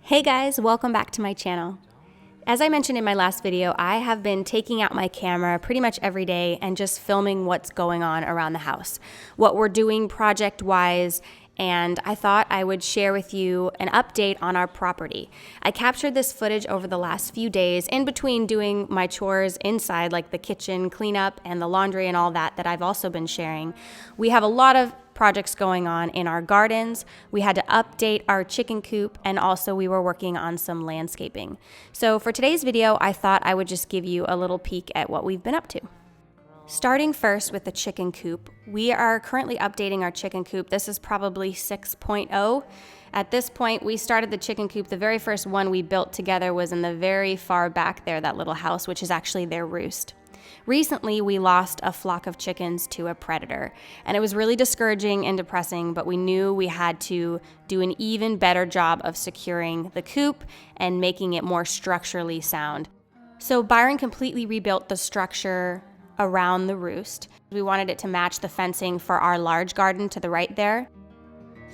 Hey guys, welcome back to my channel. As I mentioned in my last video, I have been taking out my camera pretty much every day and just filming what's going on around the house, what we're doing project-wise, and I thought I would share with you an update on our property. I captured this footage over the last few days in between doing my chores inside, like the kitchen cleanup and the laundry and all that I've also been sharing. We have a lot of projects going on in our gardens. We had to update our chicken coop, and also we were working on some landscaping. So for today's video, I thought I would just give you a little peek at what we've been up to. Starting first with the chicken coop, we are currently updating our chicken coop. This is probably 6.0. At this point, we started the chicken coop. The very first one we built together was in the very far back there, that little house, which is actually their roost. Recently, we lost a flock of chickens to a predator, and it was really discouraging and depressing, but we knew we had to do an even better job of securing the coop and making it more structurally sound. So Byron completely rebuilt the structure around the roost. We wanted it to match the fencing for our large garden to the right there.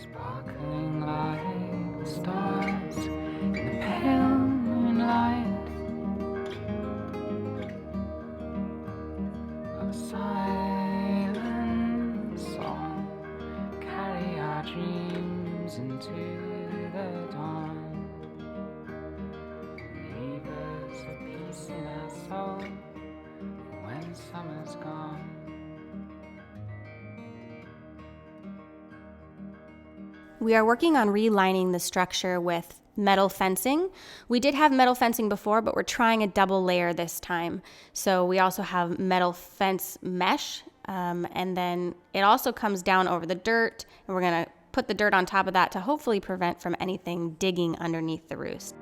Sparkling like stars in the pale moonlight. A silent song, carry our dreams into the dawn. Leave us a peace in our soul when summer's gone. We are working on relining the structure with metal fencing. We did have metal fencing before, but we're trying a double layer this time. So we also have metal fence mesh, and then it also comes down over the dirt, and we're gonna put the dirt on top of that to hopefully prevent from anything digging underneath the roost.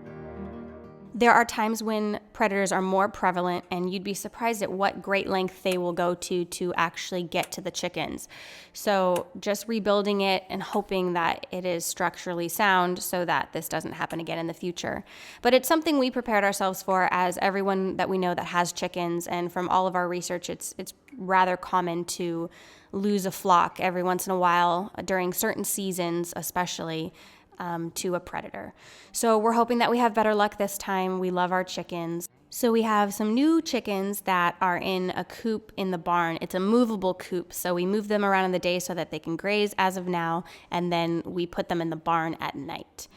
There are times when predators are more prevalent, and you'd be surprised at what great length they will go to actually get to the chickens. So just rebuilding it and hoping that it is structurally sound so that this doesn't happen again in the future. But it's something we prepared ourselves for, as everyone that we know that has chickens, and from all of our research, it's rather common to lose a flock every once in a while during certain seasons, especially. To a predator. So we're hoping that we have better luck this time. We love our chickens. So we have some new chickens that are in a coop in the barn. It's a movable coop, so we move them around in the day so that they can graze as of now, and then we put them in the barn at night.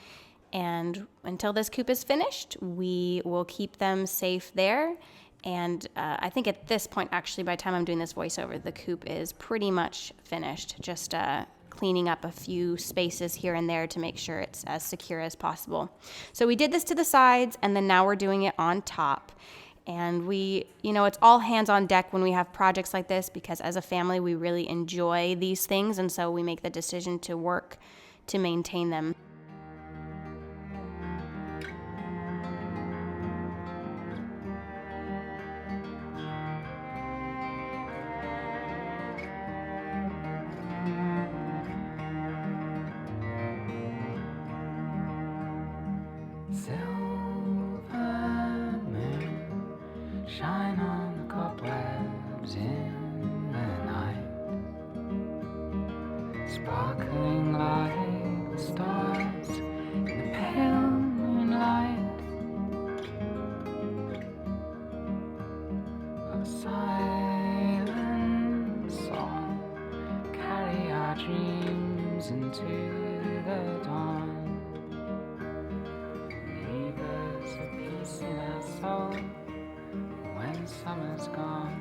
And until this coop is finished, we will keep them safe there. And I think at this point, actually, by the time I'm doing this voiceover, the coop is pretty much finished. Just cleaning up a few spaces here and there to make sure it's as secure as possible. So we did this to the sides, and then now we're doing it on top. And it's all hands on deck when we have projects like this, because as a family, we really enjoy these things, and so we make the decision to work to maintain them. Silver moon, shine on the cobwebs in the night. Sparkling like stars in the pale moonlight. A silent song, carry our dreams into the dawn. Leave us a peace in our soul when summer's gone.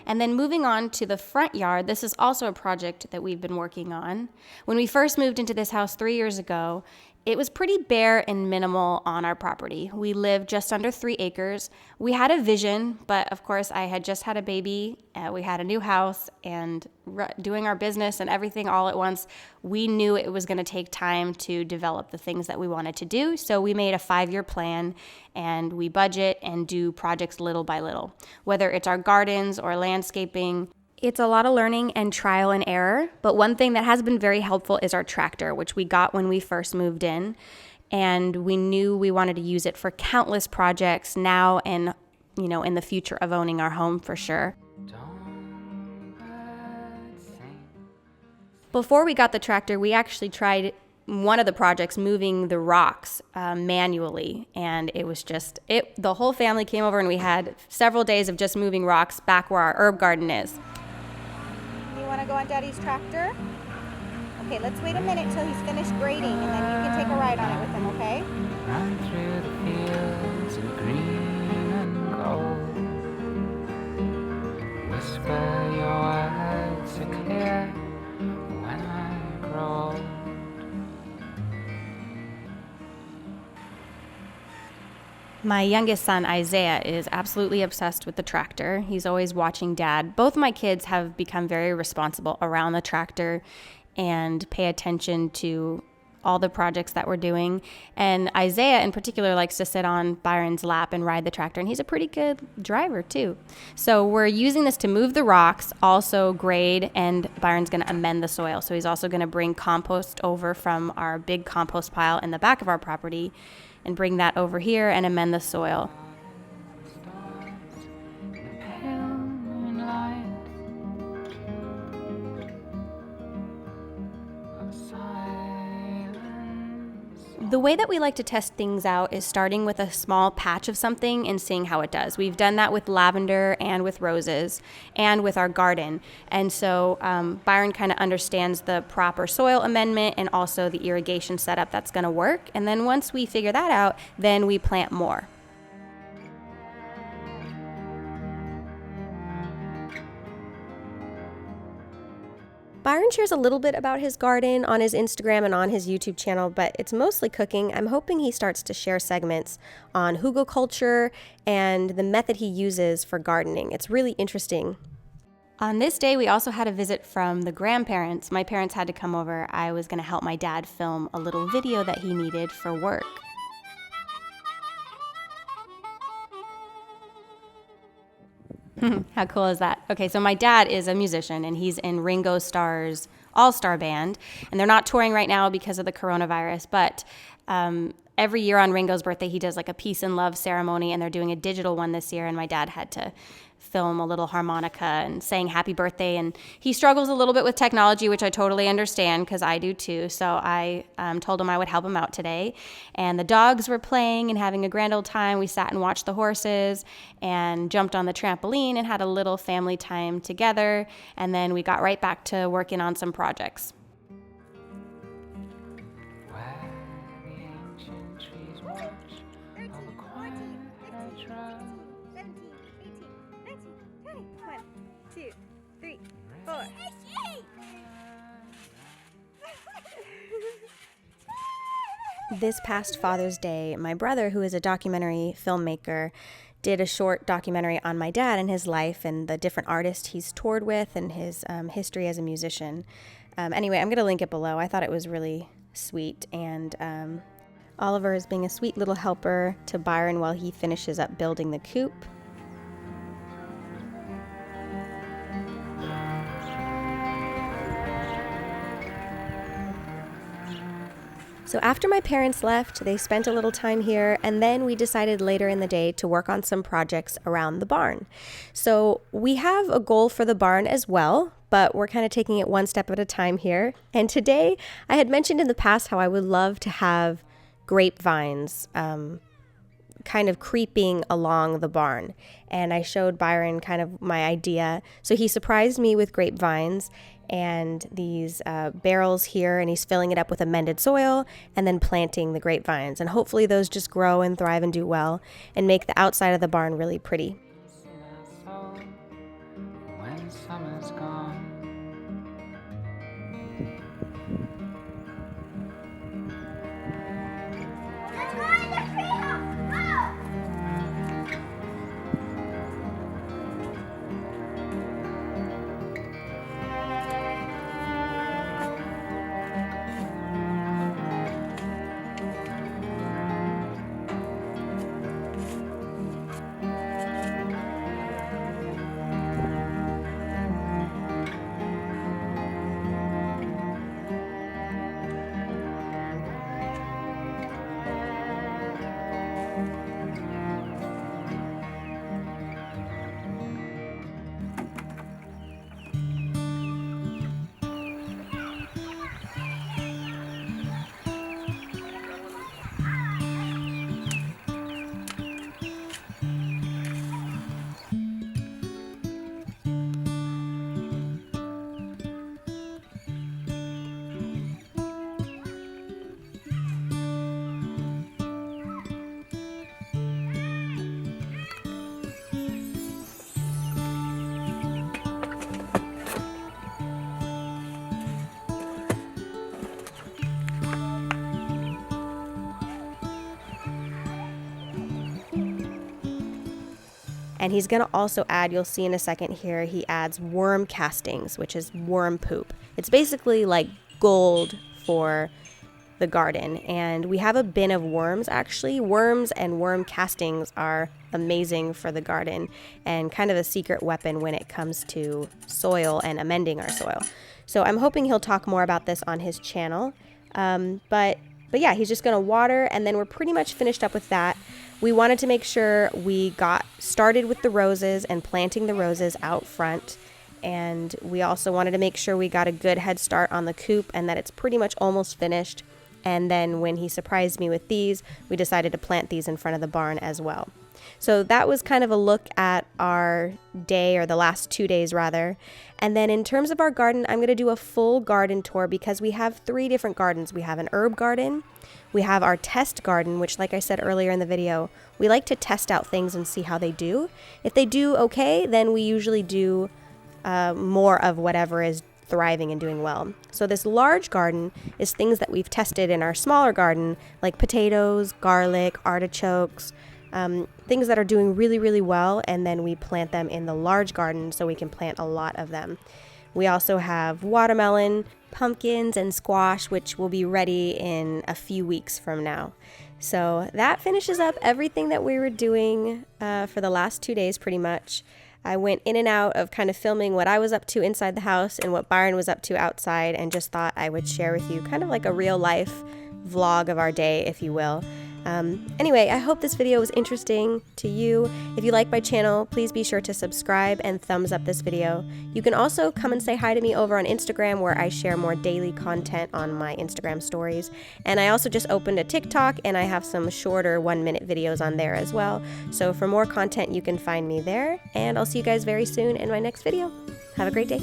And then moving on to the front yard, this is also a project that we've been working on. When we first moved into this house 3 years ago, it was pretty bare and minimal on our property. We lived just under 3 acres. We had a vision, but of course I had just had a baby, we had a new house, and doing our business and everything all at once, we knew it was gonna take time to develop the things that we wanted to do. So we made a 5-year plan, and we budget and do projects little by little, whether it's our gardens or landscaping. It's a lot of learning and trial and error, but one thing that has been very helpful is our tractor, which we got when we first moved in, and we knew we wanted to use it for countless projects now and in the future of owning our home for sure. Don't sing. Before we got the tractor, we actually tried one of the projects moving the rocks manually, and it was just the whole family came over and we had several days of just moving rocks back where our herb garden is. You want to go on Daddy's tractor? Okay, let's wait a minute till he's finished grading, and then you can take a ride on it with him, okay? Run through the fields of green and gold. Whisper your words so clear when I grow old. My youngest son, Isaiah, is absolutely obsessed with the tractor. He's always watching Dad. Both my kids have become very responsible around the tractor and pay attention to all the projects that we're doing. And Isaiah in particular likes to sit on Byron's lap and ride the tractor, and he's a pretty good driver too. So we're using this to move the rocks, also grade, and Byron's going to amend the soil. So he's also going to bring compost over from our big compost pile in the back of our property and bring that over here and amend the soil. Stars in the pale moonlight of silence. The way that we like to test things out is starting with a small patch of something and seeing how it does. We've done that with lavender and with roses and with our garden. And so Byron kind of understands the proper soil amendment and also the irrigation setup that's going to work. And then once we figure that out, then we plant more. Byron shares a little bit about his garden on his Instagram and on his YouTube channel, but it's mostly cooking. I'm hoping he starts to share segments on hugelkultur and the method he uses for gardening. It's really interesting. On this day, we also had a visit from the grandparents. My parents had to come over. I was going to help my dad film a little video that he needed for work. How cool is that? Okay, so my dad is a musician, and he's in Ringo Starr's all-star band, and they're not touring right now because of the coronavirus, but every year on Ringo's birthday, he does like a peace and love ceremony, and they're doing a digital one this year, and my dad had to film a little harmonica and saying happy birthday, and he struggles a little bit with technology, which I totally understand because I do too. So I told him I would help him out today, and the dogs were playing and having a grand old time. We sat and watched the horses and jumped on the trampoline and had a little family time together, and then we got right back to working on some projects. Where the ancient trees watch over quiet hedgerows. 17, 18, 19, 20. 1, 2, 3, 4. This past Father's Day, my brother, who is a documentary filmmaker, did a short documentary on my dad and his life and the different artists he's toured with and his history as a musician. Anyway, I'm going to link it below. I thought it was really sweet, and Oliver is being a sweet little helper to Byron while he finishes up building the coop. So after my parents left, they spent a little time here, and then we decided later in the day to work on some projects around the barn. So we have a goal for the barn as well, but we're kind of taking it one step at a time here. And today, I had mentioned in the past how I would love to have grapevines kind of creeping along the barn. And I showed Byron kind of my idea. So he surprised me with grapevines and these barrels here, and he's filling it up with amended soil and then planting the grapevines. And hopefully those just grow and thrive and do well and make the outside of the barn really pretty. Peace in our soul when summer's gone. And he's going to also add, you'll see in a second here, he adds worm castings, which is worm poop. It's basically like gold for the garden. And we have a bin of worms, actually. Worms and worm castings are amazing for the garden and kind of a secret weapon when it comes to soil and amending our soil. So I'm hoping he'll talk more about this on his channel. But yeah, he's just going to water, and then we're pretty much finished up with that. We wanted to make sure we got started with the roses and planting the roses out front. And we also wanted to make sure we got a good head start on the coop and that it's pretty much almost finished. And then when he surprised me with these, we decided to plant these in front of the barn as well. So that was kind of a look at our day, or the last 2 days rather. And then in terms of our garden, I'm going to do a full garden tour because we have 3 different gardens. We have an herb garden, we have our test garden, which, like I said earlier in the video, we like to test out things and see how they do. If they do okay, then we usually do more of whatever is thriving and doing well. So this large garden is things that we've tested in our smaller garden, like potatoes, garlic, artichokes, things that are doing really, really well, and then we plant them in the large garden so we can plant a lot of them. We also have watermelon, pumpkins, and squash, which will be ready in a few weeks from now. So that finishes up everything that we were doing for the last 2 days pretty much. I went in and out of kind of filming what I was up to inside the house and what Byron was up to outside, and just thought I would share with you kind of like a real life vlog of our day, if you will. Anyway, I hope this video was interesting to you. If you like my channel, please be sure to subscribe and thumbs up this video. You can also come and say hi to me over on Instagram, where I share more daily content on my Instagram stories. And I also just opened a TikTok, and I have some shorter 1-minute videos on there as well. So for more content, you can find me there, and I'll see you guys very soon in my next video. Have a great day.